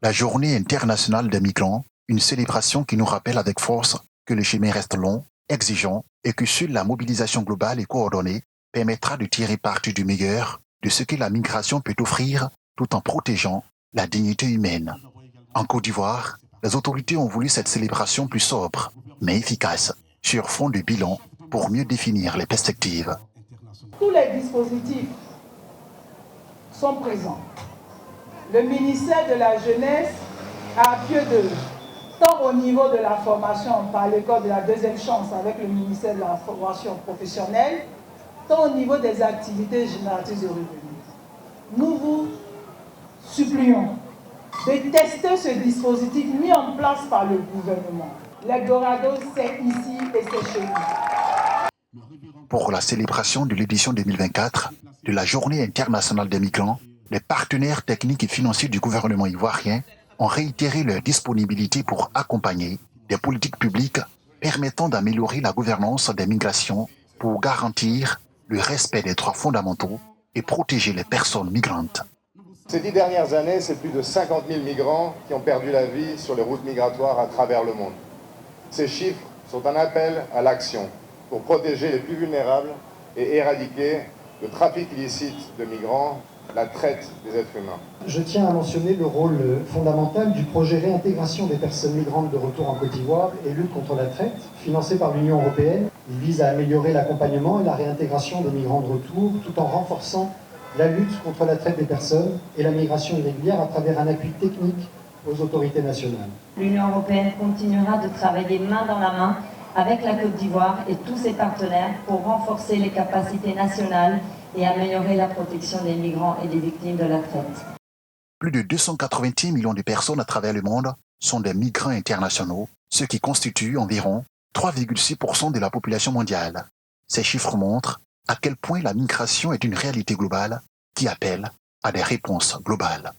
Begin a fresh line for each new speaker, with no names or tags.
La Journée internationale des migrants, une célébration qui nous rappelle avec force que le chemin reste long, exigeant et que seule la mobilisation globale et coordonnée permettra de tirer parti du meilleur de ce que la migration peut offrir tout en protégeant la dignité humaine. En Côte d'Ivoire, les autorités ont voulu cette célébration plus sobre, mais efficace, sur fond de bilan pour mieux définir les perspectives.
Tous les dispositifs sont présents. Le ministère de la Jeunesse a pied d'œuvre, tant au niveau de la formation par l'école de la deuxième chance avec le ministère de la formation professionnelle, tant au niveau des activités génératrices de revenus. Nous vous supplions de tester ce dispositif mis en place par le gouvernement. L'Eldorado, c'est ici et c'est chez nous.
Pour la célébration de l'édition 2024 de la Journée internationale des migrants, les partenaires techniques et financiers du gouvernement ivoirien ont réitéré leur disponibilité pour accompagner des politiques publiques permettant d'améliorer la gouvernance des migrations pour garantir le respect des droits fondamentaux et protéger les personnes migrantes.
Ces 10 dernières années, c'est plus de 50 000 migrants qui ont perdu la vie sur les routes migratoires à travers le monde. Ces chiffres sont un appel à l'action pour protéger les plus vulnérables et éradiquer le trafic illicite de migrants, la traite des êtres humains.
Je tiens à mentionner le rôle fondamental du projet Réintégration des personnes migrantes de retour en Côte d'Ivoire et lutte contre la traite, financé par l'Union européenne. Il vise à améliorer l'accompagnement et la réintégration des migrants de retour, tout en renforçant la lutte contre la traite des personnes et la migration irrégulière à travers un appui technique aux autorités nationales.
L'Union européenne continuera de travailler main dans la main avec la Côte d'Ivoire et tous ses partenaires pour renforcer les capacités nationales et améliorer la protection des migrants et des victimes de la traite.
Plus de 290 millions de personnes à travers le monde sont des migrants internationaux, ce qui constitue environ 3,6% de la population mondiale. Ces chiffres montrent à quel point la migration est une réalité globale qui appelle à des réponses globales.